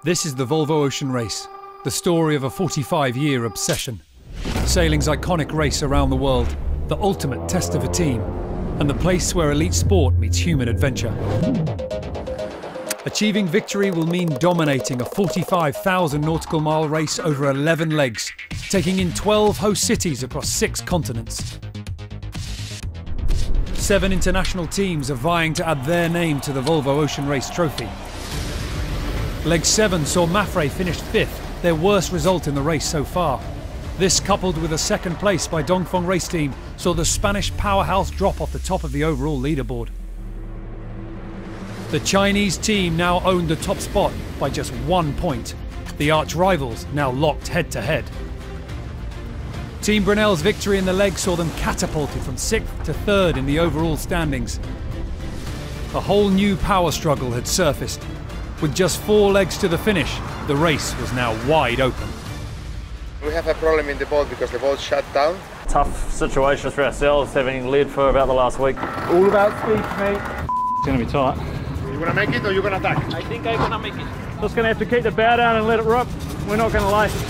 This is the Volvo Ocean Race, the story of a 45-year obsession. Sailing's iconic race around the world, the ultimate test of a team, and the place where elite sport meets human adventure. Achieving victory will mean dominating a 45,000 nautical mile race over 11 legs, taking in 12 host cities across 6 continents. 7 international teams are vying to add their name to the Volvo Ocean Race trophy. Leg 7 saw Mafre finish 5th, their worst result in the race so far. This, coupled with a second place by Dongfeng Race Team, saw the Spanish powerhouse drop off the top of the overall leaderboard. The Chinese team now owned the top spot by just 1 point. The arch rivals now locked head-to-head. Team Brunel's victory in the leg saw them catapulted from 6th to 3rd in the overall standings. A whole new power struggle had surfaced. With just 4 legs to the finish, the race was now wide open. We have a problem in the boat because the boat shut down. Tough situation for ourselves, having led for about the last week. All about speed, mate. It's going to be tight. You gonna make it or you gonna attack? I think I'm going to make it. Just going to have to keep the bow down and let it rip. We're not going to lace it.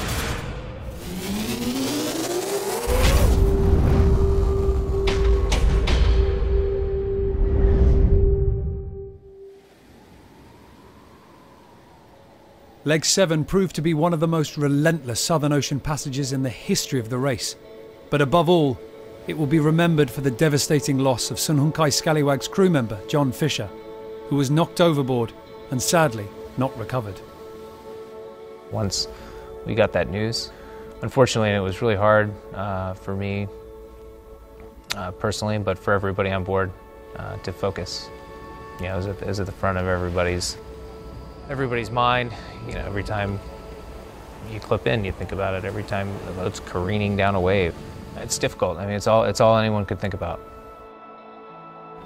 Leg 7 proved to be one of the most relentless Southern Ocean passages in the history of the race. But above all, it will be remembered for the devastating loss of Sun Hung Kai Scallywag's crew member, John Fisher, who was knocked overboard and sadly not recovered. Once we got that news, unfortunately it was really hard for me personally, but for everybody on board to focus. You know, it was at the front of everybody's mind. You know, every time you clip in, you think about it. Every time the boat's careening down a wave, it's difficult. I mean, it's all anyone could think about.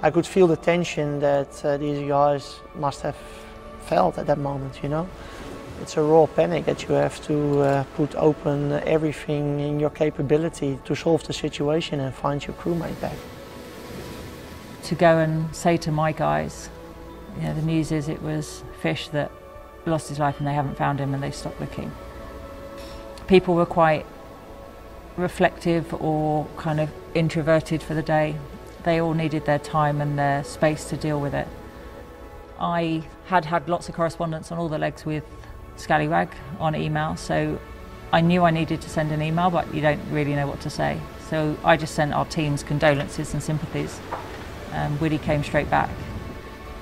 I could feel the tension that these guys must have felt at that moment, you know. It's a raw panic that you have to put open everything in your capability to solve the situation and find your crewmate back. To go and say to my guys, you know, the news is it was Fish that lost his life and they haven't found him and they stopped looking. People were quite reflective or kind of introverted for the day. They all needed their time and their space to deal with it. I had lots of correspondence on all the legs with Scallywag on email, so I knew I needed to send an email, but you don't really know what to say. So I just sent our team's condolences and sympathies. Woody came straight back.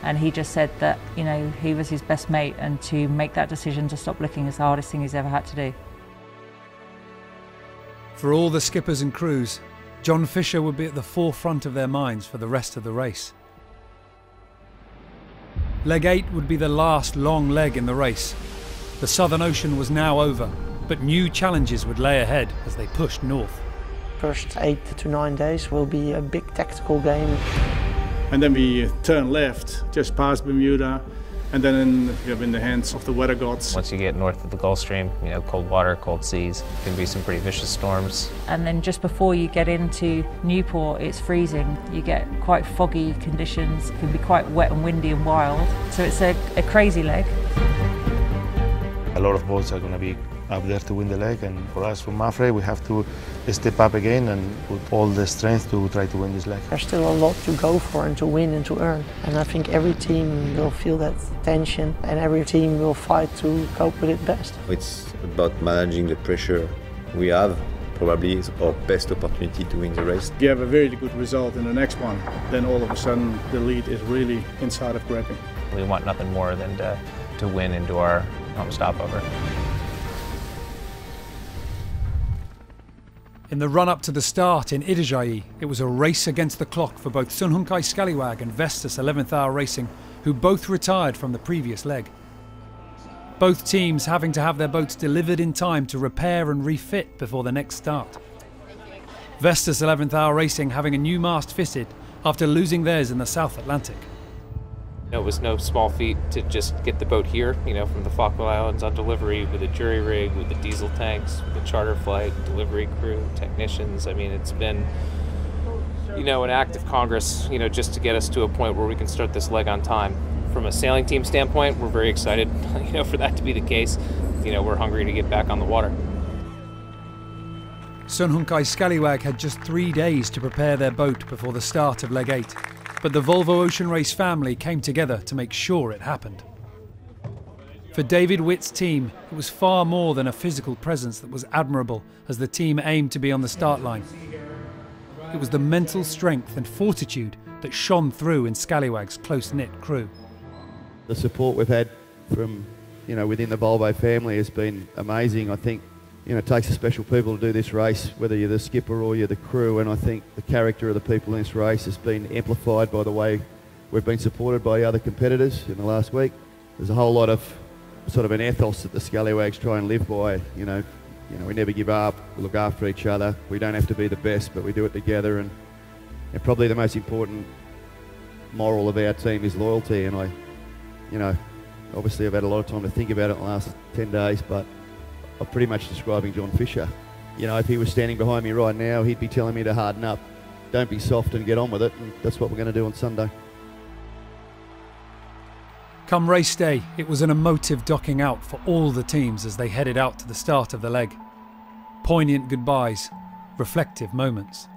And he just said that, you know, he was his best mate, and to make that decision to stop looking is the hardest thing he's ever had to do. For all the skippers and crews, John Fisher would be at the forefront of their minds for the rest of the race. Leg 8 would be the last long leg in the race. The Southern Ocean was now over, but new challenges would lay ahead as they pushed north. First 8 to 9 days will be a big tactical game. And then we turn left, just past Bermuda, and then we're in the hands of the weather gods. Once you get north of the Gulf Stream, you know, cold water, cold seas, can be some pretty vicious storms. And then just before you get into Newport, it's freezing. You get quite foggy conditions, it can be quite wet and windy and wild. So it's a crazy leg. A lot of boats are going to be up there to win the leg, and for us from Mafre, we have to step up again and put all the strength to try to win this leg. There's still a lot to go for and to win and to earn. And I think every team will feel that tension and every team will fight to cope with it best. It's about managing the pressure we have. Probably is our best opportunity to win the race. If you have a very good result in the next one, then all of a sudden the lead is really inside of grabbing. We want nothing more than to win into our home stopover. In the run-up to the start in Itajaí, it was a race against the clock for both Sun Hung Kai Scallywag and Vestas 11th Hour Racing, who both retired from the previous leg. Both teams having to have their boats delivered in time to repair and refit before the next start. Vestas 11th Hour Racing having a new mast fitted after losing theirs in the South Atlantic. It was no small feat to just get the boat here, you know, from the Falkland Islands on delivery with a jury rig, with the diesel tanks, with the charter flight, delivery crew, technicians. I mean, it's been an act of Congress, just to get us to a point where we can start this leg on time. From a sailing team standpoint, we're very excited, for that to be the case. We're hungry to get back on the water. Sun Hung Kai Scallywag had just 3 days to prepare their boat before the start of Leg 8, but the Volvo Ocean Race family came together to make sure it happened. For David Witt's team, it was far more than a physical presence that was admirable as the team aimed to be on the start line. It was the mental strength and fortitude that shone through in Scallywag's close-knit crew. The support we've had from, within the Volvo family has been amazing. I think, it takes a special people to do this race, whether you're the skipper or you're the crew, and I think the character of the people in this race has been amplified by the way we've been supported by other competitors in the last week. There's a whole lot of sort of an ethos that the Scallywags try and live by, we never give up, we look after each other, we don't have to be the best, but we do it together, and probably the most important moral of our team is loyalty, and obviously I've had a lot of time to think about it in the last 10 days, but I'm pretty much describing John Fisher. If he was standing behind me right now, he'd be telling me to harden up, don't be soft and get on with it, and that's what we're going to do on Sunday. Come race day, it was an emotive docking out for all the teams as they headed out to the start of the leg. Poignant goodbyes, reflective moments.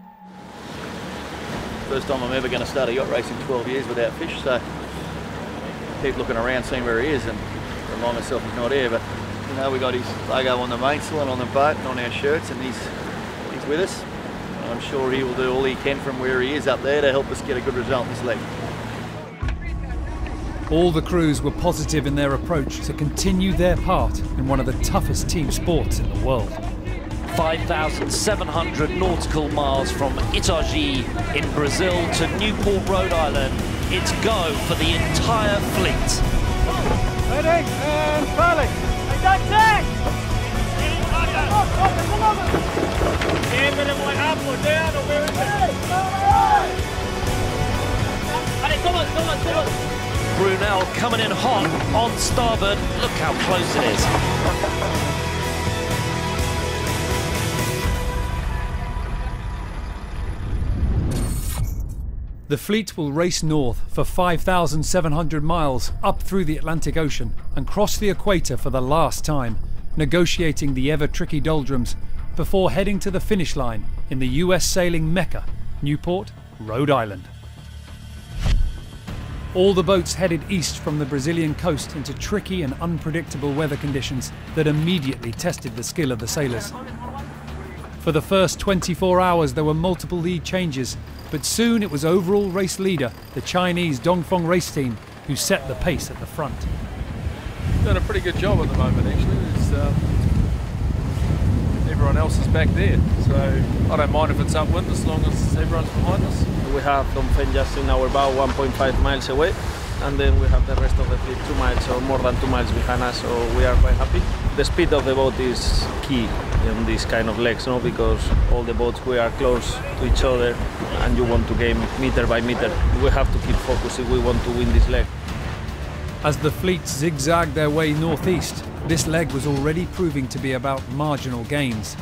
First time I'm ever going to start a yacht race in 12 years without Fish, so keep looking around seeing where he is and remind myself he's not here, but we got his logo on the mainsail and on the boat and on our shirts, and he's with us. And I'm sure he will do all he can from where he is up there to help us get a good result this leg. All the crews were positive in their approach to continue their part in one of the toughest team sports in the world. 5,700 nautical miles from Itajaí in Brazil to Newport, Rhode Island. It's go for the entire fleet. Ready and pilot. That's it! Brunel coming in hot on starboard. Look how close it is. The fleet will race north for 5,700 miles up through the Atlantic Ocean and cross the equator for the last time, negotiating the ever-tricky doldrums before heading to the finish line in the US sailing Mecca, Newport, Rhode Island. All the boats headed east from the Brazilian coast into tricky and unpredictable weather conditions that immediately tested the skill of the sailors. For the first 24 hours there were multiple lead changes, but soon it was overall race leader, the Chinese Dongfeng race team, who set the pace at the front. Doing a pretty good job at the moment actually. Everyone else is back there, so I don't mind if it's upwind as long as everyone's behind us. We have Dongfeng just in our bow 1.5 miles away, and then we have the rest of the fleet 2 miles or more than 2 miles behind us, so we are quite happy. The speed of the boat is key in these kind of legs, because all the boats, we are close to each other and you want to gain meter by meter. We have to keep focused if we want to win this leg. As the fleet zigzagged their way northeast, this leg was already proving to be about marginal gains.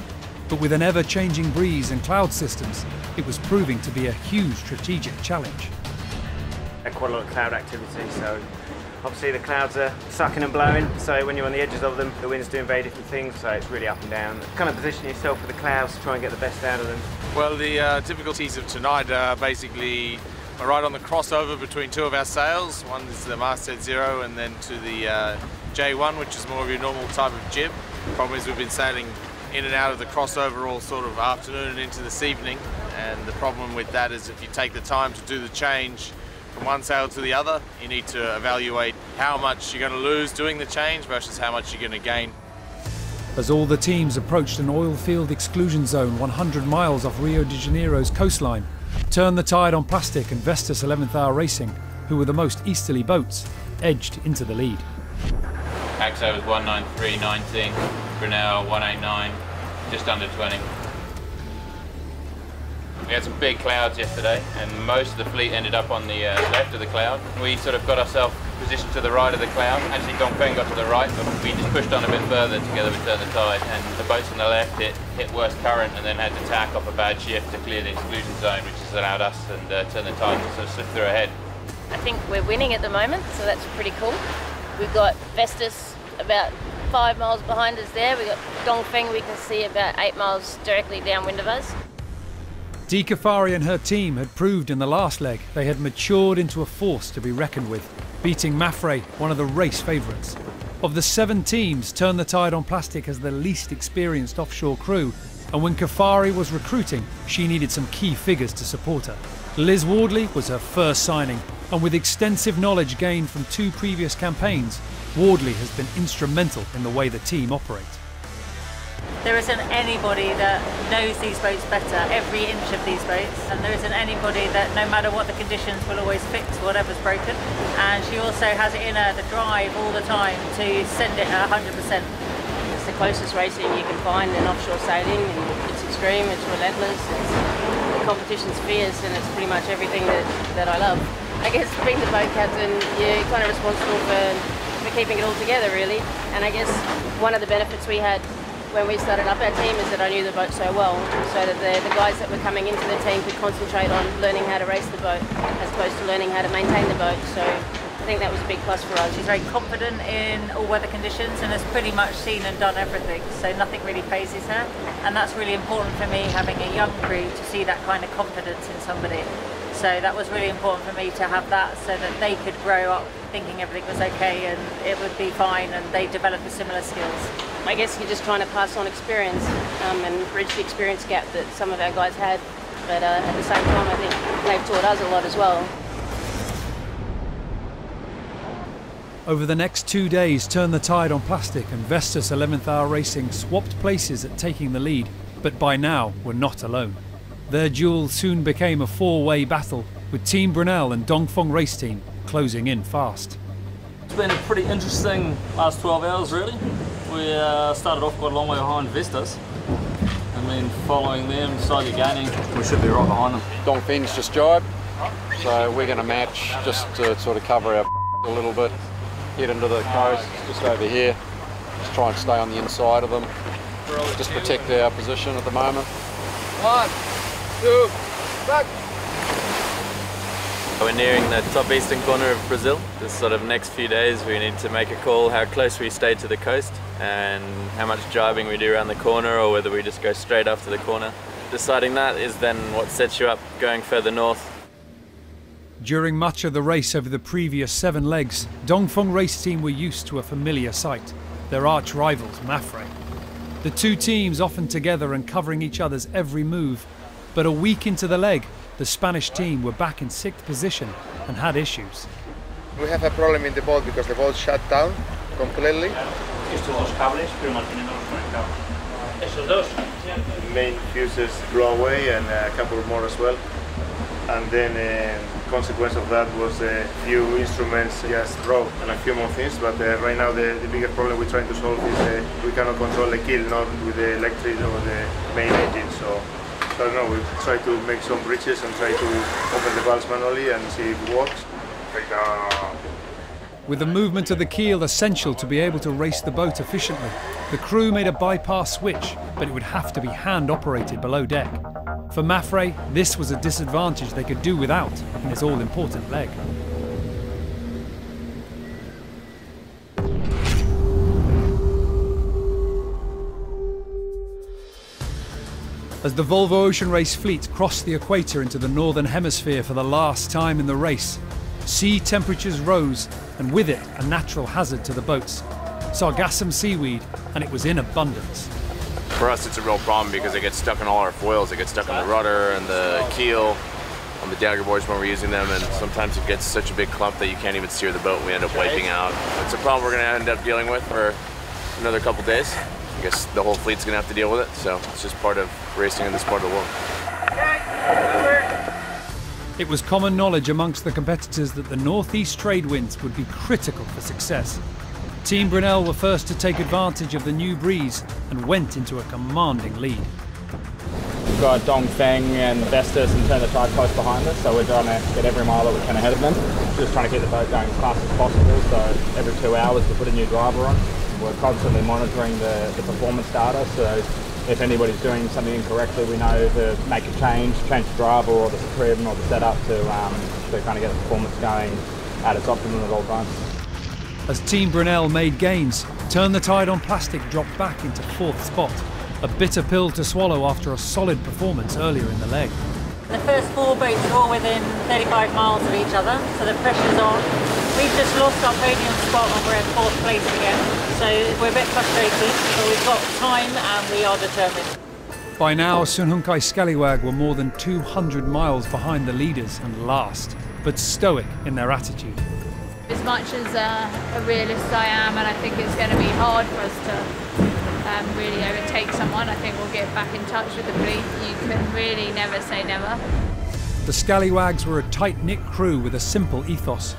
But with an ever-changing breeze and cloud systems, it was proving to be a huge strategic challenge. Quite a lot of cloud activity, so obviously the clouds are sucking and blowing, so when you're on the edges of them, the wind's doing very different things, so it's really up and down. Kind of position yourself with the clouds to try and get the best out of them. Well, the difficulties of tonight are basically right on the crossover between two of our sails. One is the masthead 0 and then to the J1, which is more of your normal type of jib. The problem is we've been sailing in and out of the crossover all sort of afternoon and into this evening, and the problem with that is if you take the time to do the change from one sail to the other, you need to evaluate how much you're going to lose doing the change versus how much you're going to gain. As all the teams approached an oil field exclusion zone 100 miles off Rio de Janeiro's coastline, Turn the Tide on Plastic and Vestas 11th Hour Racing, who were the most easterly boats, edged into the lead. Axo was 193.19, Brunel 189, just under 20. We had some big clouds yesterday, and most of the fleet ended up on the left of the cloud. We sort of got ourselves positioned to the right of the cloud. Actually, Dongfeng got to the right, but we just pushed on a bit further together with Turn the Tide. And the boats on the left hit worse current and then had to tack off a bad shift to clear the exclusion zone, which has allowed us and Turn the Tide to sort of slip through ahead. I think we're winning at the moment, so that's pretty cool. We've got Vestas about 5 miles behind us there. We've got Dongfeng we can see about 8 miles directly downwind of us. Di Kafari and her team had proved in the last leg they had matured into a force to be reckoned with, beating Mafre, one of the race favourites. Of the 7 teams, Turn the Tide on Plastic has the least experienced offshore crew, and when Kafari was recruiting, she needed some key figures to support her. Liz Wardley was her first signing, and with extensive knowledge gained from 2 previous campaigns, Wardley has been instrumental in the way the team operate. There isn't anybody that knows these boats better, every inch of these boats, and there isn't anybody that, no matter what the conditions, will always fix whatever's broken. And she also has it in her, the drive all the time to send it at 100%. It's the closest racing you can find in offshore sailing, and it's extreme, it's relentless, the competition's fierce, and it's pretty much everything that I love. I guess being the boat captain, you're kind of responsible for keeping it all together, really. And I guess one of the benefits we had when we started up our team is that I knew the boat so well, so that the guys that were coming into the team could concentrate on learning how to race the boat as opposed to learning how to maintain the boat. So I think that was a big plus for us. She's very confident in all weather conditions and has pretty much seen and done everything, so nothing really phases her. And that's really important for me, having a young crew, to see that kind of confidence in somebody. So that was really important for me to have that, so that they could grow up thinking everything was okay and it would be fine, and they develop similar skills. I guess you're just trying to pass on experience and bridge the experience gap that some of our guys had, but at the same time I think they've taught us a lot as well. Over the next 2 days, Turn the Tide on Plastic and Vestas 11th Hour Racing swapped places at taking the lead, but by now were not alone. Their duel soon became a 4-way battle, with Team Brunel and Dongfeng Race Team closing in fast. It's been a pretty interesting last 12 hours, really. We started off quite a long way behind Vestas, and then following them, slowly gaining, we should be right behind them. Dongfeng's just jibed, so we're going to match just to sort of cover our a little bit, head into the coast, just over here, just try and stay on the inside of them, just protect our position at the moment. 1, 2, back! We're nearing the top eastern corner of Brazil. This sort of next few days we need to make a call how close we stay to the coast and how much driving we do around the corner, or whether we just go straight after the corner. Deciding that is then what sets you up going further north. During much of the race over the previous 7 legs, Dongfeng Race Team were used to a familiar sight, their arch rivals Mafre. The 2 teams often together and covering each other's every move, but a week into the leg, the Spanish team were back in 6th position and had issues. We have a problem in the boat because the boat shut down completely. The main fuses blew away and a couple more as well. And then consequence of that was a few instruments just broke and a few more things. But right now the biggest problem we're trying to solve is we cannot control the keel, not with the electric or the main engine. So I don't know, we try to make some bridges and try to open the valves manually and see if it works. With the movement of the keel essential to be able to race the boat efficiently, the crew made a bypass switch, but it would have to be hand-operated below deck. For Mafre, this was a disadvantage they could do without in this all-important leg. As the Volvo Ocean Race fleet crossed the equator into the northern hemisphere for the last time in the race, sea temperatures rose, and with it a natural hazard to the boats. Sargassum seaweed, and it was in abundance. For us it's a real problem because it gets stuck in all our foils. It gets stuck in the rudder and the keel, on the dagger boards when we're using them, and sometimes it gets such a big clump that you can't even steer the boat. We end up wiping out. It's a problem we're going to end up dealing with for another couple days. I guess the whole fleet's going to have to deal with it, so it's just part of racing in this part of the world. It was common knowledge amongst the competitors that the northeast trade winds would be critical for success. Team Brunel were first to take advantage of the new breeze and went into a commanding lead. got Dongfeng and Vestas and Turn the Tide close behind us, so we're trying to get every mile that we can ahead of them. Just trying to keep the boat going as fast as possible, so every 2 hours we put a new driver on. We're constantly monitoring the performance data, so if anybody's doing something incorrectly, we know to make a change the driver or the trim or the setup to kind of get the performance going at its optimum at all times. As Team Brunel made gains, Turn the Tide on Plastic dropped back into 4th spot. A bitter pill to swallow after a solid performance earlier in the leg. The first 4 boats are all within 35 miles of each other, so the pressure's on. We've just lost our podium spot and we're in 4th place again, so we're a bit frustrated, but we've got time and we are determined. By now, Sunhunkai Scallywag were more than 200 miles behind the leaders and last, but stoic in their attitude. As much as a realist I am, and I think it's going to be hard for us to really overtake someone, I think we'll get back in touch with the fleet. You can really never say never. The Scallywags were a tight-knit crew with a simple ethos.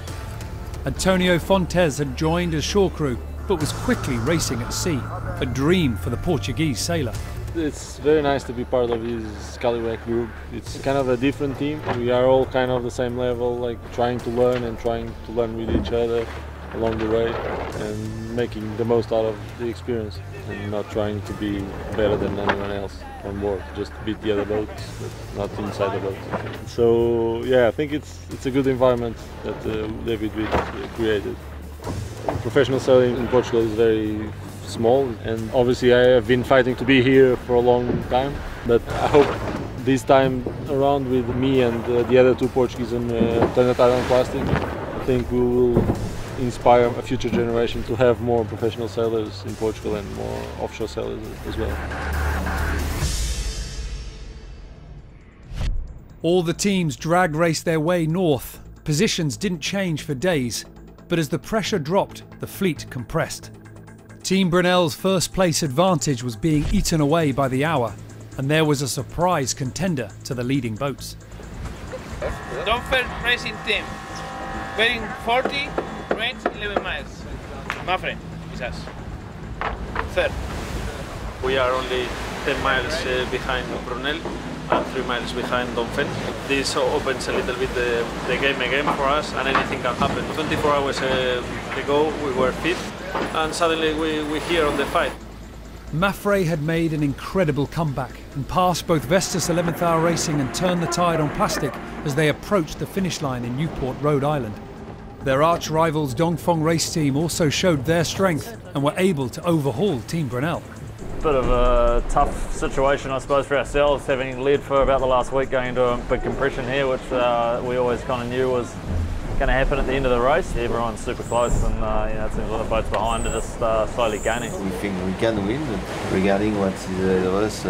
Antonio Fontes had joined as shore crew, but was quickly racing at sea, a dream for the Portuguese sailor. It's very nice to be part of this Scallywag group. It's kind of a different team. We are all kind of the same level, like trying to learn with each other along the way and making the most out of the experience and not trying to be better than anyone else on board, just beat the other boats, but not inside the boat. So yeah, I think it's a good environment that David Witt created. Professional sailing in Portugal is very small, and obviously I have been fighting to be here for a long time, but I hope this time around with me and the other 2 Portuguese on Turn the Tide on Plastic, I think we will inspire a future generation to have more professional sailors in Portugal and more offshore sailors as well. All the teams drag raced their way north. Positions didn't change for days, but as the pressure dropped, the fleet compressed. Team Brunel's first place advantage was being eaten away by the hour, and there was a surprise contender to the leading boats. Dongfeng Racing Team, bearing 40, range 11 miles. Mafre is us. Third. We are only 10 miles behind Brunel and 3 miles behind Dongfeng. This opens a little bit the game again for us, and anything can happen. 24 hours ago we were 5th, and suddenly we're here on the fight. Mafre had made an incredible comeback and passed both Vestas 11th Hour Racing and Turn the Tide on Plastic as they approached the finish line in Newport, Rhode Island. Their arch-rivals Dongfeng Race Team also showed their strength and were able to overhaul Team Brunel. Bit of a tough situation, I suppose, for ourselves, having led for about the last week, going into a big compression here, which we always kind of knew was going to happen at the end of the race. Everyone's super close, and it seems like the boats behind are just slowly gaining. We think we can win. Regarding what is ahead of us,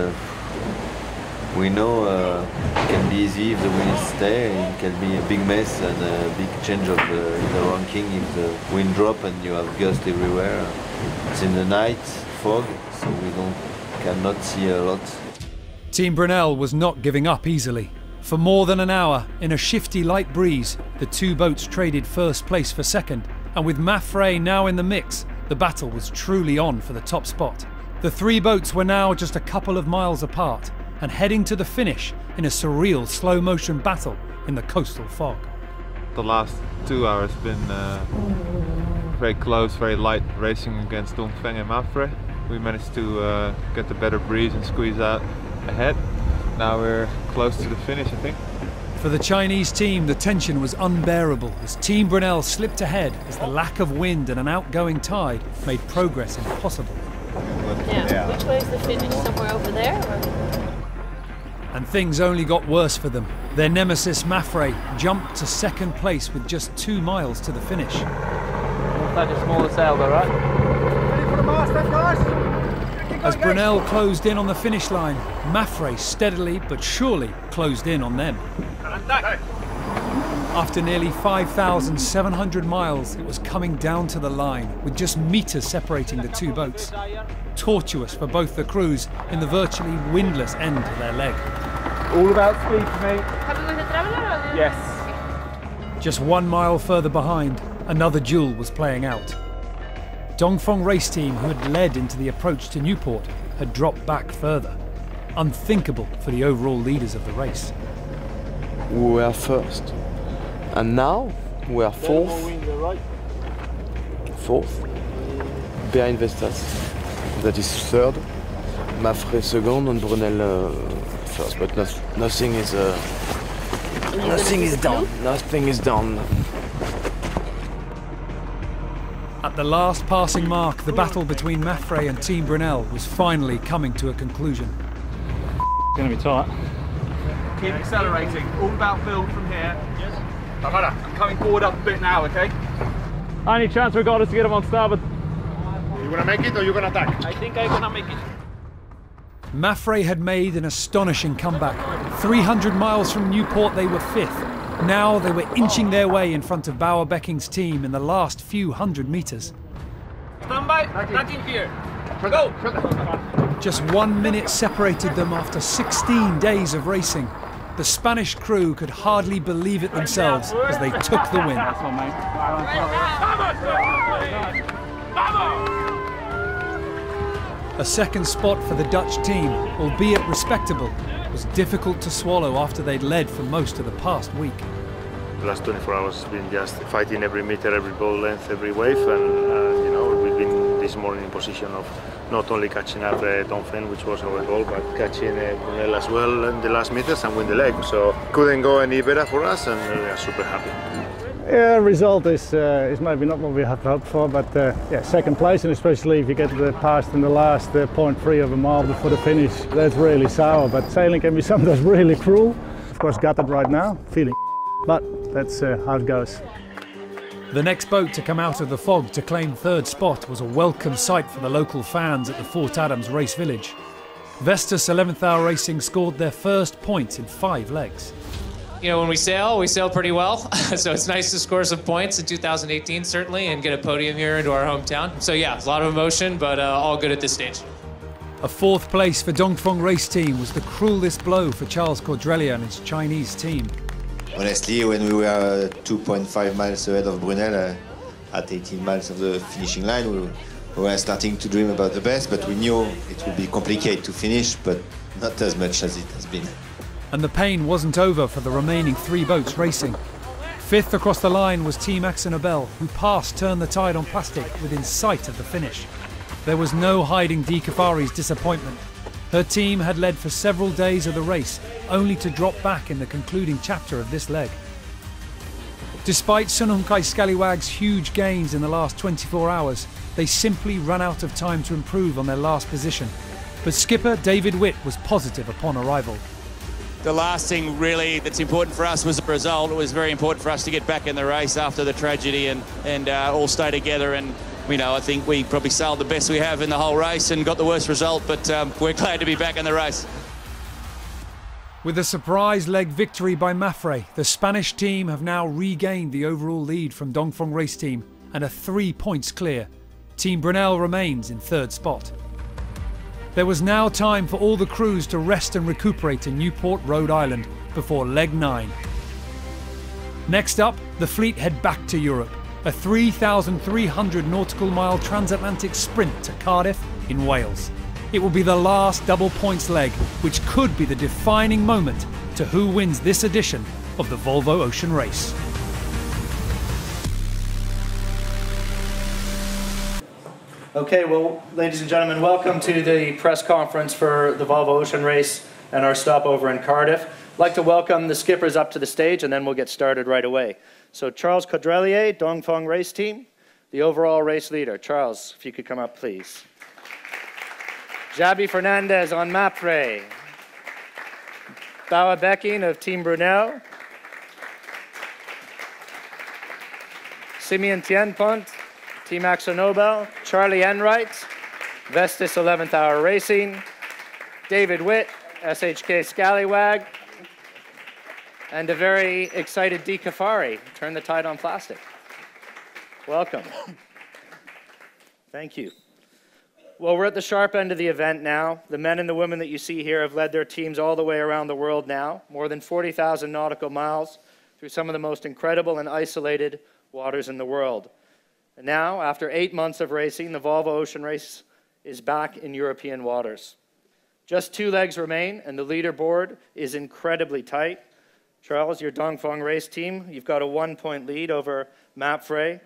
we know it can be easy if the wind stay. It can be a big mess and a big change of the ranking if the wind drop and you have gust everywhere. It's in the night, fog, so we cannot see a lot. Team Brunel was not giving up easily. For more than an hour, in a shifty light breeze, the 2 boats traded first place for second, and with Mafre now in the mix, the battle was truly on for the top spot. The 3 boats were now just a couple of miles apart, and heading to the finish in a surreal slow-motion battle in the coastal fog. The last 2 hours have been very close, very light racing against Dongfeng and Mafre. We managed to get the better breeze and squeeze out ahead. Now we're close to the finish, I think. For the Chinese team, the tension was unbearable as Team Brunel slipped ahead as the lack of wind and an outgoing tide made progress impossible. Yeah. Which way is the finish? Somewhere over there? Or? And things only got worse for them. Their nemesis Mafre jumped to second place with just 2 miles to the finish. Looks like a smaller sailboat, right? Ready for the mast, guys? As Brunel closed in on the finish line, Mafre steadily but surely closed in on them. After nearly 5,700 miles, it was coming down to the line, with just meters separating the 2 boats. Tortuous for both the crews in the virtually windless end of their leg. All about speed for me. Yes. Just 1 mile further behind, another duel was playing out. Dongfeng Race Team, who had led into the approach to Newport, had dropped back further. unthinkable for the overall leaders of the race. We were first, and now we are fourth, behind Vestas. That is third, Mafre second, and Brunel first. But nothing is done. Nothing is done. At the last passing mark, the battle between Mafre and Team Brunel was finally coming to a conclusion. It's going to be tight. Keep accelerating. All about build from here. Yes. I'm coming forward up a bit now, okay? Any chance we got us to get him on starboard? You gonna make it or you gonna attack? I think I'm gonna make it. Mafre had made an astonishing comeback. 300 miles from Newport, they were fifth. Now they were inching their way in front of Bauer Becking's team in the last few hundred meters. Stand by, attacking here. Go! Just 1 minute separated them after 16 days of racing. The Spanish crew could hardly believe it themselves as they took the win. A second spot for the Dutch team, albeit respectable, was difficult to swallow after they'd led for most of the past week. The last 24 hours has been just fighting every meter, every boat length, every wave, and you know, we've been this morning in position of not only catching up Dongfeng, which was our goal, but catching Brunel as well in the last meters and win the leg. So couldn't go any better for us, and we are super happy. Yeah, result is maybe not what we had hoped for, but yeah, second place, and especially if you get past in the last 0.3 of a mile before the finish, that's really sour. But sailing can be sometimes really cruel. Of course, gutted right now, feeling, but that's how it goes. The next boat to come out of the fog to claim third spot was a welcome sight for the local fans at the Fort Adams race village. Vestas 11th Hour Racing scored their first points in 5 legs. You know, when we sail pretty well. So it's nice to score some points in 2018, certainly, and get a podium here into our hometown. So yeah, a lot of emotion, but all good at this stage. A 4th place for Dongfeng race team was the cruelest blow for Charles Caudrelier and his Chinese team. Honestly, when we were 2.5 miles ahead of Brunel, at 18 miles of the finishing line, we were starting to dream about the best, but we knew it would be complicated to finish, but not as much as it has been. And the pain wasn't over for the remaining 3 boats racing. 5th across the line was Team AkzoNobel, who passed Turn the Tide on plastic within sight of the finish. There was no hiding Di Cafari's disappointment. Her team had led for several days of the race, only to drop back in the concluding chapter of this leg. Despite Sun Hung Kai Scallywag's huge gains in the last 24 hours, they simply ran out of time to improve on their last position. But skipper David Witt was positive upon arrival. The last thing really that's important for us was the result. It was very important for us to get back in the race after the tragedy and all stay together. And you know, I think we probably sailed the best we have in the whole race and got the worst result, but we're glad to be back in the race. With a surprise leg victory by Mafre, the Spanish team have now regained the overall lead from Dongfeng race team and are 3 points clear. Team Brunel remains in 3rd spot. There was now time for all the crews to rest and recuperate in Newport, Rhode Island before leg 9. Next up, the fleet head back to Europe. A 3,300 nautical mile transatlantic sprint to Cardiff in Wales. It will be the last double points leg, which could be the defining moment to who wins this edition of the Volvo Ocean Race. Okay, well, ladies and gentlemen, welcome to the press conference for the Volvo Ocean Race and our stopover in Cardiff. I'd like to welcome the skippers up to the stage, and then we'll get started right away. So Charles Caudrelier, Dongfeng race team, the overall race leader. Charles, if you could come up, please. Javi Fernandez on Mapre. Bauer Becking of Team Brunel. Simeon Tienpont, Team AkzoNobel. Charlie Enright, Vestas 11th Hour Racing. David Witt, SHK Scallywag. And a very excited Di Cafari, Turn the Tide on Plastic. Welcome. Thank you. Well, we're at the sharp end of the event now. The men and the women that you see here have led their teams all the way around the world now, more than 40,000 nautical miles through some of the most incredible and isolated waters in the world. And now, after 8 months of racing, the Volvo Ocean Race is back in European waters. Just 2 legs remain, and the leaderboard is incredibly tight. Charles, your Dongfeng race team, you've got a 1-point lead over Mapfre,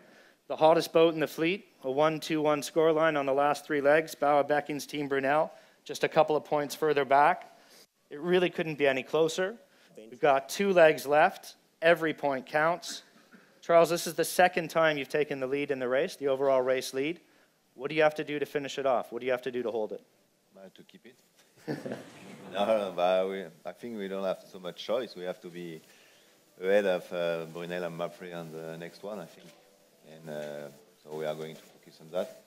the hottest boat in the fleet, a 1-2-1 scoreline on the last 3 legs. Bauer Becking's team Brunel, just a couple of points further back. It really couldn't be any closer. We've got 2 legs left. Every point counts. Charles, this is the second time you've taken the lead in the race, the overall race lead. What do you have to do to finish it off? What do you have to do to hold it? To keep it. No, but I think we don't have so much choice. We have to be ahead of Brunel and Mapfre on the next one, I think. And so we are going to focus on that.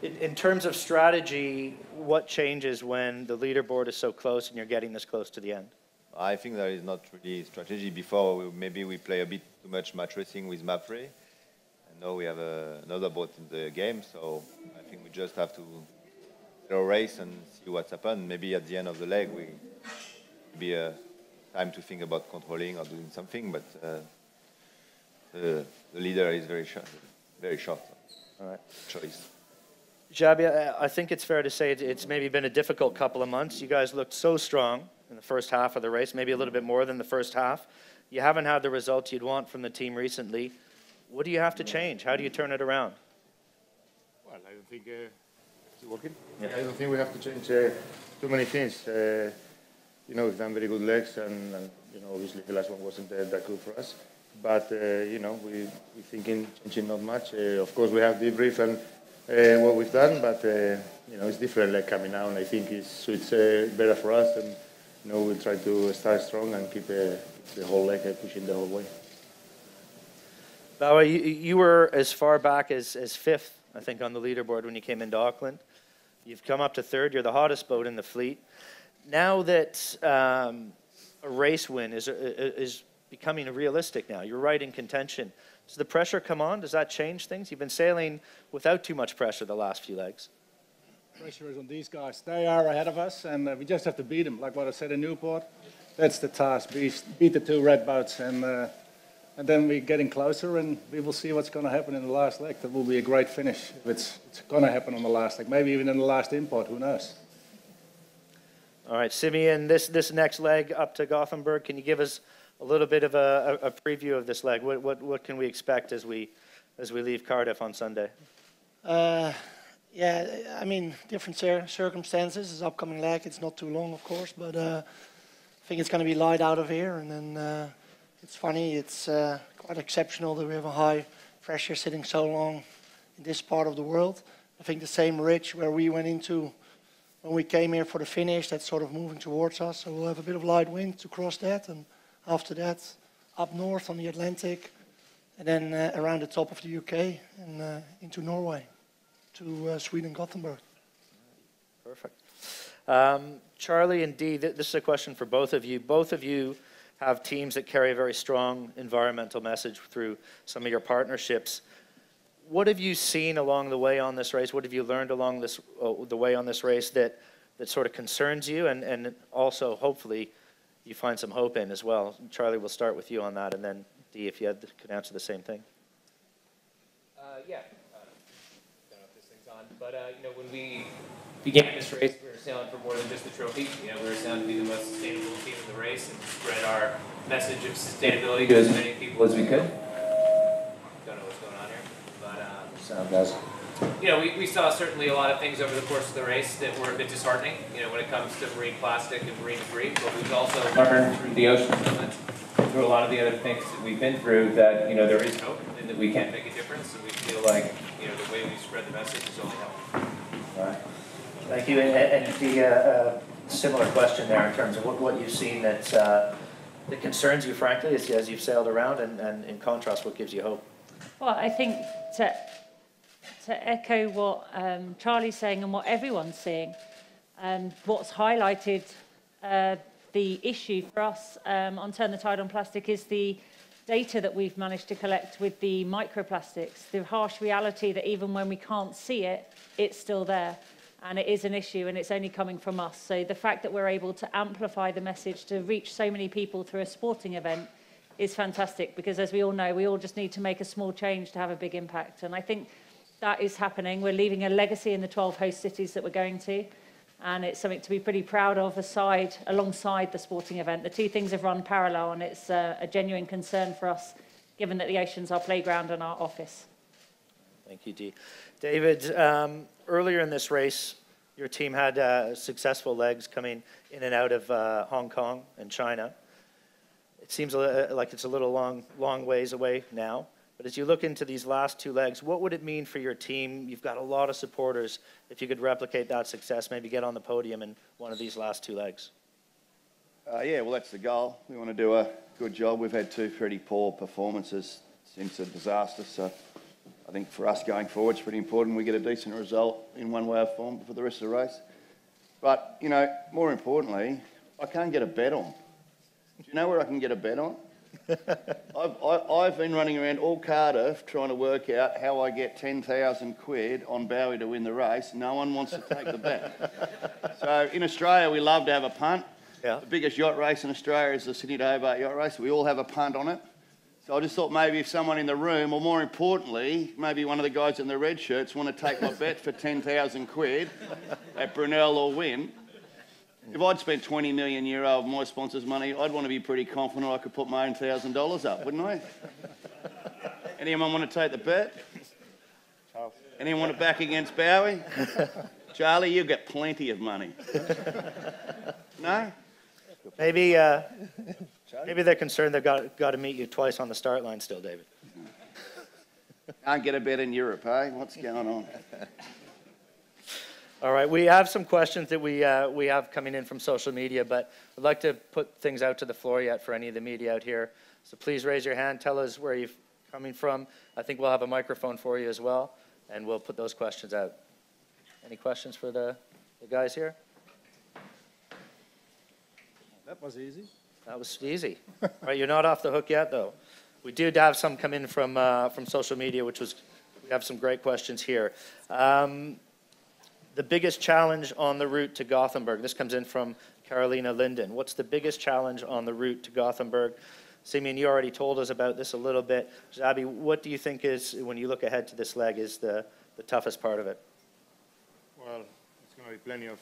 In terms of strategy, what changes when the leaderboard is so close and you're getting this close to the end? I think there is not really strategy. Before, maybe we play a bit too much match racing with Mapfre. And now we have another boat in the game, so I think we just have to race and see what's happened. Maybe at the end of the leg, we be a time to think about controlling or doing something, but the leader is very short. All right. Choice. Xabi, I think it's fair to say it's maybe been a difficult couple of months. You guys looked so strong in the first half of the race, maybe a little bit more than the first half. You haven't had the results you'd want from the team recently. What do you have to change? How do you turn it around? Well, I don't think... Is it working? Yeah. I don't think we have to change too many things. You know, we've done very good legs, and you know, obviously the last one wasn't that good for us. But you know, we're thinking changing not much. Of course, we have debrief and what we've done, but you know, it's different leg coming out, and I think it's better for us. And you know, we'll try to start strong and keep the whole leg pushing the whole way. Bauer, you were as far back as 5th, I think, on the leaderboard when you came into Auckland. You've come up to 3rd. You're the hottest boat in the fleet. Now that a race win is becoming realistic now, you're right in contention. Does the pressure come on? Does that change things? You've been sailing without too much pressure the last few legs. Pressure is on these guys. They are ahead of us, and we just have to beat them. Like what I said in Newport, that's the task. Beat the 2 red boats, and then we're getting closer, and we will see what's going to happen in the last leg. That will be a great finish if it's going to happen on the last leg. Maybe even in the last import, who knows? All right, Simeon, this next leg up to Gothenburg, can you give us a little bit of a preview of this leg? What can we expect as we leave Cardiff on Sunday? Yeah, I mean, different circumstances. It's upcoming leg. It's not too long, of course, but I think it's going to be light out of here. And then it's funny. It's quite exceptional that we have a high pressure sitting so long in this part of the world. I think the same ridge where we went into when we came here for the finish, that's sort of moving towards us. So we'll have a bit of light wind to cross that, and after that, up north on the Atlantic, and then around the top of the UK and into Norway, to Sweden, Gothenburg. Perfect. Charlie and Dee, this is a question for both of you. Both of you have teams that carry a very strong environmental message through some of your partnerships. What have you seen along the way on this race? What have you learned along the way on this race that sort of concerns you, and also hopefully you find some hope in as well? Charlie, we'll start with you on that, and then Dee, if you could answer the same thing. Yeah. Don't know if this thing's on, but you know, when we began this race, we were sailing for more than just the trophy. You know, we were sailing to be the most sustainable team in the race and spread our message of sustainability to as many people as we could. Don't know what's going on here, but sound guys. You know, we saw certainly a lot of things over the course of the race that were a bit disheartening. You know, when it comes to marine plastic and marine debris, but we've also learned through the ocean movement, through a lot of the other things that we've been through, that you know there is hope and that we can make a difference, and we feel like you know the way we spread the message is only helpful. All right. Thank you. And Dee, similar question there in terms of what you've seen that concerns you, frankly, as you've sailed around, and in contrast, what gives you hope? Well, I think to echo what Charlie's saying and what everyone's seeing, what's highlighted the issue for us on Turn the Tide on Plastic is the data that we've managed to collect with the microplastics, the harsh reality that even when we can't see it, it's still there. And it is an issue, and it's only coming from us. So the fact that we're able to amplify the message to reach so many people through a sporting event is fantastic, because as we all know, we all just need to make a small change to have a big impact. And I think that is happening. We're leaving a legacy in the 12 host cities that we're going to. and it's something to be pretty proud of alongside the sporting event. The two things have run parallel, and it's a genuine concern for us, given that the ocean's our playground and our office. Thank you, Dee. David, earlier in this race, your team had successful legs coming in and out of Hong Kong and China. It seems like it's a little long ways away now. But as you look into these last two legs, what would it mean for your team? You've got a lot of supporters. If you could replicate that success, maybe get on the podium in one of these last two legs. Yeah, well, that's the goal. We want to do a good job. We've had two pretty poor performances since the disaster, so I think for us going forward, it's pretty important we get a decent result in one way or form for the rest of the race. But, you know, more importantly, I can't get a bet on. Do you know where I can get a bet on? I've been running around all Cardiff trying to work out how I get 10,000 quid on Bowie to win the race. No one wants to take the bet. So in Australia, we love to have a punt. Yeah. The biggest yacht race in Australia is the Sydney to Hobart yacht race. We all have a punt on it. So I just thought maybe if someone in the room, or more importantly, maybe one of the guys in the red shirts want to take my bet for 10,000 quid at Brunel or win. If I'd spent 20 million euro of my sponsors' money, I'd want to be pretty confident I could put my own $1,000 up, wouldn't I? Anyone want to take the bet? Anyone want to back against Bowie? Charlie, you get plenty of money. No? Maybe they're concerned they've got to meet you twice on the start line still, David. Can't get a bet in Europe, eh? What's going on? All right, we have some questions that we have coming in from social media, but I'd like to put things out to the floor yet for any of the media out here. So please raise your hand, tell us where you're coming from. I think we'll have a microphone for you as well, and we'll put those questions out. Any questions for the guys here? That was easy. That was easy. All right, you're not off the hook yet, though. We did have some come in from social media, we have some great questions here. The biggest challenge on the route to Gothenburg. This comes in from Carolina Linden. What's the biggest challenge on the route to Gothenburg? Simeon, you already told us about this a little bit. Xabi, what do you think is, when you look ahead to this leg, is the toughest part of it? Well, it's going to be plenty of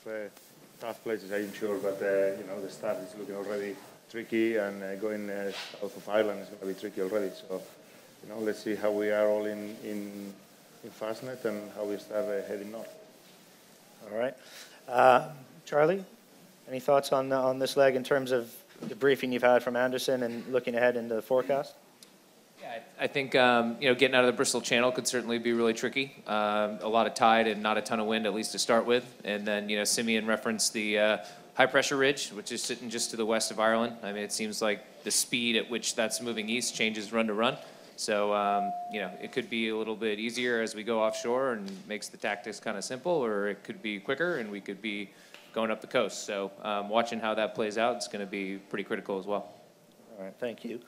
tough places, I'm sure, but you know, the start is looking already tricky, and going south of Ireland is going to be tricky already. So, you know, let's see how we are all in Fastnet and how we start heading north. All right. Charlie, any thoughts on this leg in terms of the briefing you've had from Anderson and looking ahead into the forecast? Yeah, I think you know, getting out of the Bristol Channel could certainly be really tricky. A lot of tide and not a ton of wind, at least to start with. And then, you know, Simeon referenced the high pressure ridge, which is sitting just to the west of Ireland. I mean, it seems like the speed at which that's moving east changes run to run. So, you know, it could be a little bit easier as we go offshore and makes the tactics kind of simple, or it could be quicker and we could be going up the coast. So watching how that plays out is going to be pretty critical as well. All right, thank you.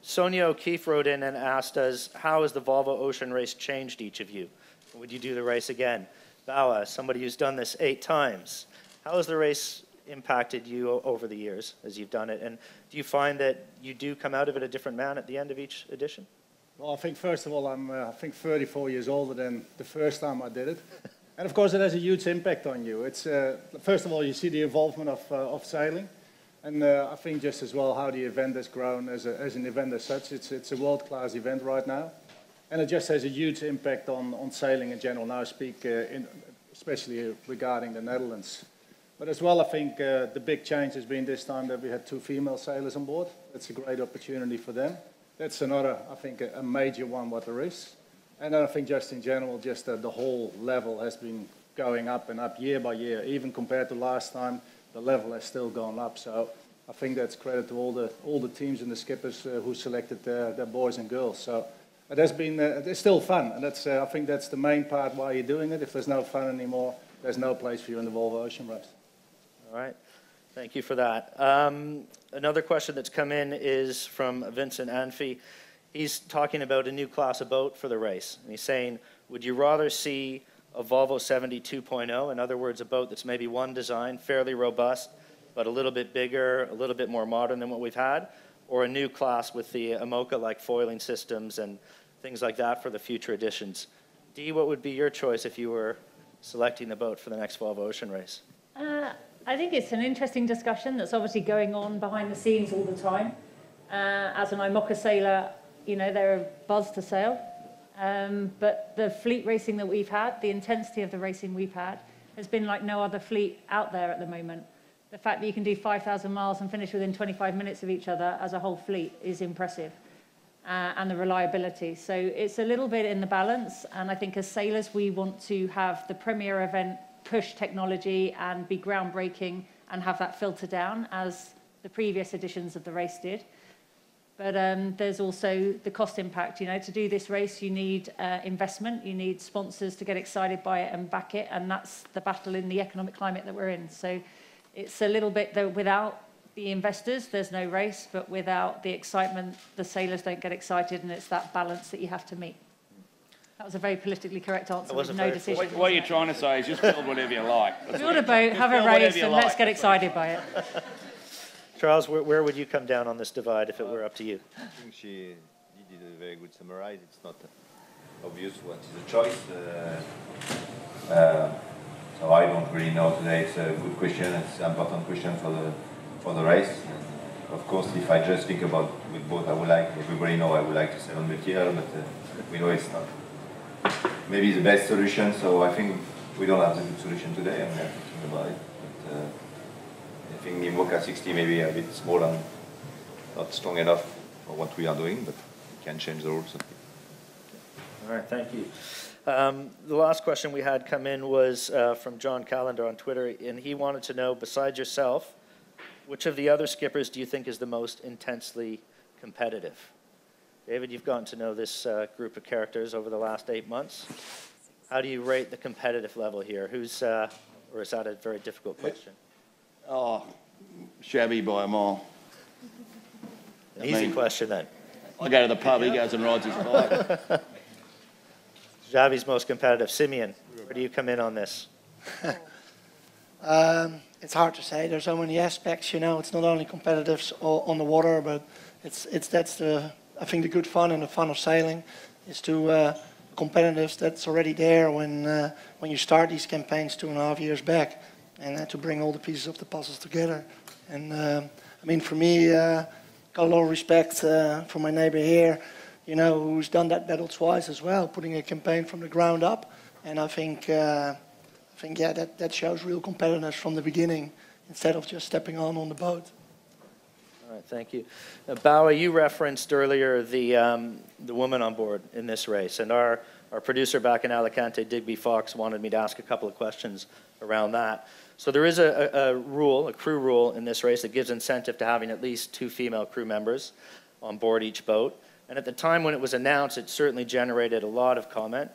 Sonia O'Keefe wrote in and asked us, how has the Volvo Ocean Race changed each of you? Would you do the race again? Bawa, somebody who's done this 8 times. How has the race impacted you over the years as you've done it? And do you find that you do come out of it a different man at the end of each edition? Well, I think first of all, I'm I think 34 years older than the first time I did it. And of course, it has a huge impact on you. It's first of all, you see the involvement of sailing. And I think just as well how the event has grown as an event as such. It's a world-class event right now. And it just has a huge impact on sailing in general. Now I speak especially regarding the Netherlands. But as well, I think the big change has been this time that we had 2 female sailors on board. That's a great opportunity for them. That's another, I think, a major one what there is. And then I think just in general, just the whole level has been going up and up year by year. Even compared to last time, the level has still gone up. So I think that's credit to all the teams and the skippers who selected their boys and girls. So it has been, it's still fun. And that's, I think that's the main part why you're doing it. If there's no fun anymore, there's no place for you in the Volvo Ocean Race. All right, thank you for that. Another question that's come in is from Vincent Anfi. He's talking about a new class of boat for the race. And he's saying, would you rather see a Volvo 70 2.0, in other words, a boat that's maybe one design, fairly robust, but a little bit bigger, a little bit more modern than what we've had, or a new class with the Amoca-like foiling systems and things like that for the future editions? Dee, what would be your choice if you were selecting the boat for the next Volvo Ocean race? I think it's an interesting discussion that's obviously going on behind the scenes all the time. As an IMOCA sailor, you know, they're a buzz to sail. But the fleet racing that we've had, the intensity of the racing we've had, has been like no other fleet out there at the moment. The fact that you can do 5,000 miles and finish within 25 minutes of each other as a whole fleet is impressive. And the reliability. So it's a little bit in the balance. And I think as sailors, we want to have the premier event push technology and be groundbreaking and have that filter down as the previous editions of the race did. But there's also the cost impact. You know, to do this race, you need investment, you need sponsors to get excited by it and back it, and that's the battle in the economic climate that we're in. So it's a little bit that without the investors, there's no race, but without the excitement, the sailors don't get excited, and it's that balance that you have to meet. That was a very politically correct answer with no decision. What you're trying to say is just build whatever you like. Build a boat, have a race, and let's get excited by it. Charles, where would you come down on this divide if it were up to you? I think she did a very good summary. It's not obvious what is the choice. So I don't really know today. It's a good question. It's an important question for the race. And of course, if I just think about with both, I would like, everybody know I would like to 700 kilo, but we know it's not maybe the best solution. So I think we don't have the good solution today, and we are thinking about it. But I think IMOCA 60 maybe a bit small and not strong enough for what we are doing, but we can change the rules. All right, thank you. The last question we had come in was from John Callender on Twitter, and he wanted to know, besides yourself, which of the other skippers do you think is the most intensely competitive? David, you've gotten to know this group of characters over the last 8 months. How do you rate the competitive level here? Who's, or is that a very difficult question? Oh, Shabby by a mile. An easy question then. I go to the pub, he goes and rides his bike. Xavi's most competitive. Simeon, where do you come in on this? It's hard to say. There's so many aspects, you know. It's not only competitive on the water, but that's the, I think, the good fun and the fun of sailing is to competitiveness that's already there when you start these campaigns 2.5 years back, and to bring all the pieces of the puzzles together. And I mean, for me, got a lot of respect for my neighbor here, you know, who's done that battle twice as well, putting a campaign from the ground up. And I think yeah, that shows real competitiveness from the beginning instead of just stepping on the boat. All right, thank you. Bauer, you referenced earlier the woman on board in this race, and our producer back in Alicante, Digby Fox, wanted me to ask a couple of questions around that. So there is a rule, a crew rule in this race that gives incentive to having at least 2 female crew members on board each boat. And at the time when it was announced, it certainly generated a lot of comment.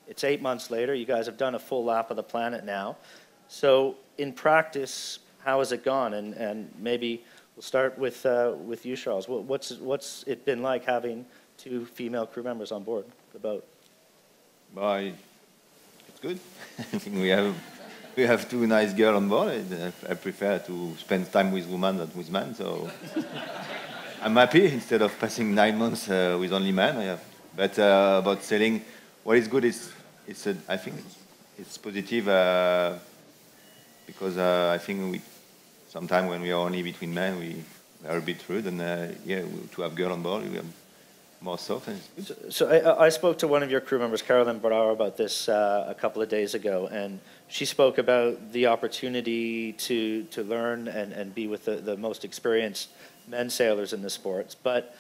It's 8 months later. You guys have done a full lap of the planet now. So in practice, how has it gone? And maybe we'll start with you, Charles. What's it been like having 2 female crew members on board the boat? Well, it's good. I think we have 2 nice girls on board. I prefer to spend time with women than with men, so I'm happy instead of passing 9 months with only men. But about sailing, what is good is I think it's positive because I think sometimes when we are only between men, we are a bit rude, and to have girl on board, we are more soft. And it's good. So I spoke to one of your crew members, Carolyn Barao, about this a couple of days ago, and she spoke about the opportunity to learn and be with the most experienced men sailors in the sports. But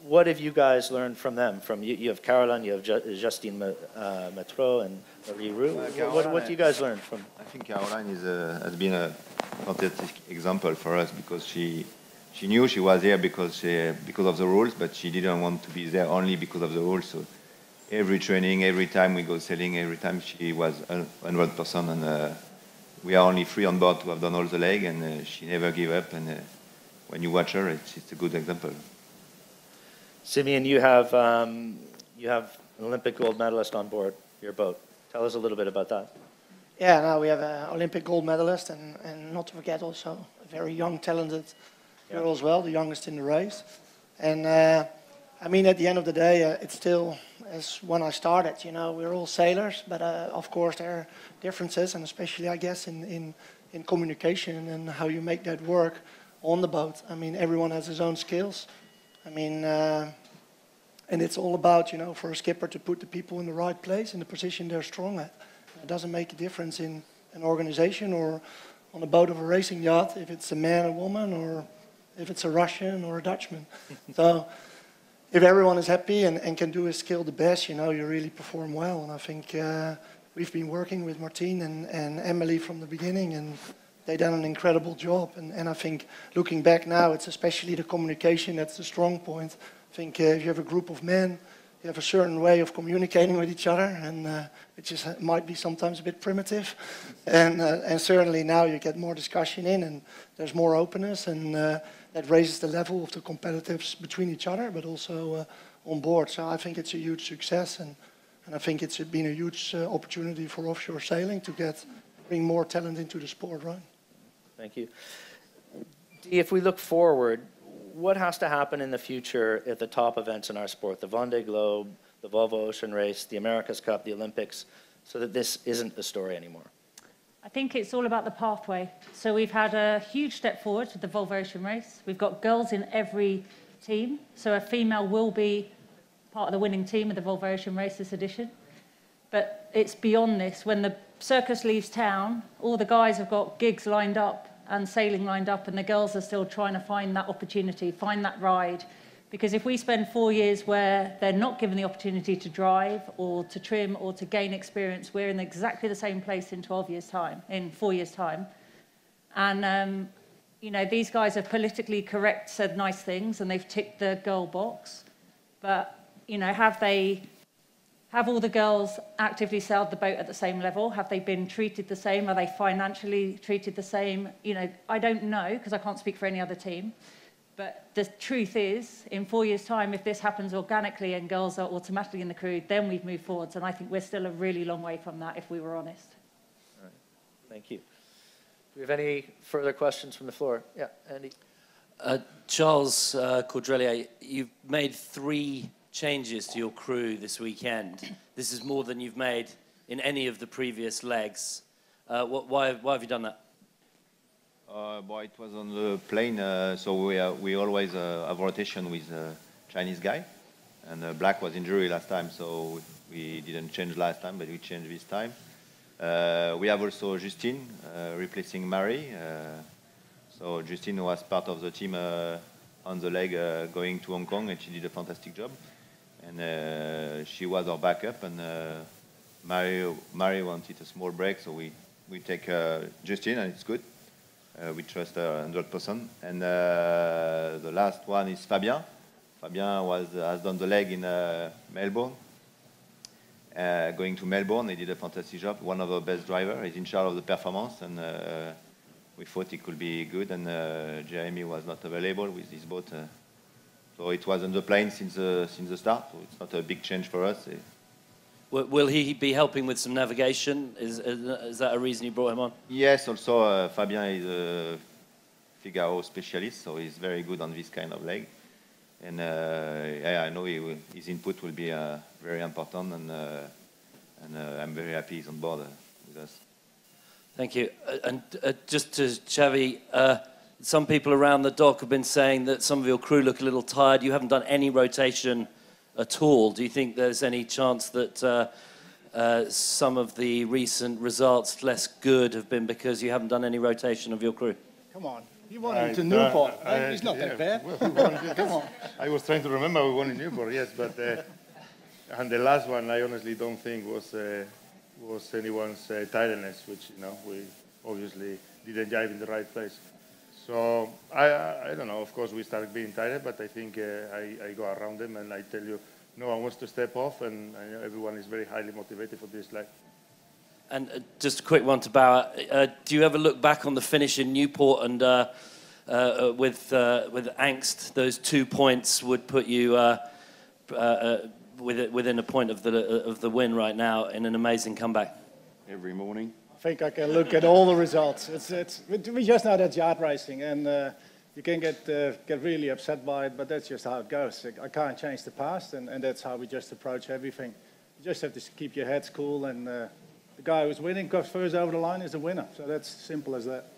what have you guys learned from them? You have Caroline, you have Justine Metro, and Marie Roux. What do you guys learn from? I think Caroline has been a fantastic example for us because she knew she was there because of the rules, but she didn't want to be there only because of the rules. So every training, every time we go sailing, every time she was 100%, and we are only 3 on board to have done all the leg, and she never gave up. And when you watch her, it's a good example. Simeon, you have an Olympic gold medalist on board your boat. Tell us a little bit about that. Yeah, now we have an Olympic gold medalist, and not to forget also a very young, talented girl as well, the youngest in the race. And I I mean, at the end of the day, it's still as when I started. You know, we're all sailors, but of course there are differences, and especially, I guess, in communication and how you make that work on the boat. I mean, everyone has his own skills. I mean, and it's all about, you know, for a skipper to put the people in the right place, in the position they're strong at. It doesn't make a difference in an organization or on a boat of a racing yacht if it's a man, a woman, or if it's a Russian or a Dutchman. So if everyone is happy and can do his skill the best, you know, you really perform well. And I think we've been working with Martine and Emily from the beginning, and they've done an incredible job. And I think looking back now, it's especially the communication that's the strong point. I think if you have a group of men, you have a certain way of communicating with each other, and it just might be sometimes a bit primitive. And certainly now you get more discussion in, and there's more openness, and that raises the level of the competitiveness between each other, but also on board. So I think it's a huge success, and I think it's been a huge opportunity for offshore sailing to bring more talent into the sport, right? Thank you. If we look forward, what has to happen in the future at the top events in our sport, the Vendée Globe, the Volvo Ocean Race, the America's Cup, the Olympics, so that this isn't the story anymore? I think it's all about the pathway. So we've had a huge step forward with the Volvo Ocean Race. We've got girls in every team. So a female will be part of the winning team of the Volvo Ocean Race this edition. But it's beyond this. When the circus leaves town, all the guys have got gigs lined up and sailing lined up, and the girls are still trying to find that opportunity, find that ride. Because if we spend 4 years where they're not given the opportunity to drive or to trim or to gain experience, we're in exactly the same place in 12 years' time, in 4 years' time. And, you know, these guys are politically correct, said nice things, and they've ticked the girl box. But, you know, have all the girls actively sailed the boat at the same level? Have they been treated the same? Are they financially treated the same? You know, I don't know, because I can't speak for any other team. But the truth is, in 4 years' time, if this happens organically and girls are automatically in the crew, then we've moved forwards. And I think we're still a really long way from that, if we were honest. All right. Thank you. Do we have any further questions from the floor? Yeah, Andy. Charles Cordrelier, you've made 3 changes to your crew this weekend. This is more than you've made in any of the previous legs. Why have you done that? Well, it was on the plane, so we always have rotation with a Chinese guy, and Black was injured last time, so we didn't change last time, but we changed this time. We have also Justine replacing Marie. So Justine was part of the team on the leg going to Hong Kong, and she did a fantastic job. And she was our backup, and Marie wanted a small break, so we take Justine, and it's good. We trust her 100%. And the last one is Fabien. Fabien has done the leg in Melbourne. Going to Melbourne, he did a fantastic job. One of our best drivers. He's in charge of the performance, and we thought he could be good. And Jeremy was not available with his boat. So it was on the plane since the start, so it's not a big change for us. Will he be helping with some navigation? Is that a reason you brought him on? Yes, also Fabien is a Figaro specialist, so he's very good on this kind of leg. And yeah, I know his input will be very important, and I'm very happy he's on board with us. Thank you. And just to Xavi, some people around the dock have been saying that some of your crew look a little tired. You haven't done any rotation at all. Do you think there's any chance that some of the recent results, less good, have been because you haven't done any rotation of your crew? Come on. You won him to Newport. He's not that bad. Well, come on. I was trying to remember we won in Newport, yes, but and the last one I honestly don't think was anyone's tiredness, which, you know, we obviously didn't jive in the right place. So I don't know. Of course, we started being tired, but I think I go around them and I tell you, no one wants to step off, and I know everyone is very highly motivated for this leg. And just a quick one to Bauer. Do you ever look back on the finish in Newport and with angst, those 2 points would put you within a point of the win right now in an amazing comeback? Every morning. I think I can look at all the results. We just know that's yacht racing, and You can get really upset by it, but that's just how it goes. I can't change the past, and that's how we just approach everything. You just have to keep your heads cool, and the guy who's winning comes first over the line is the winner. So that's simple as that.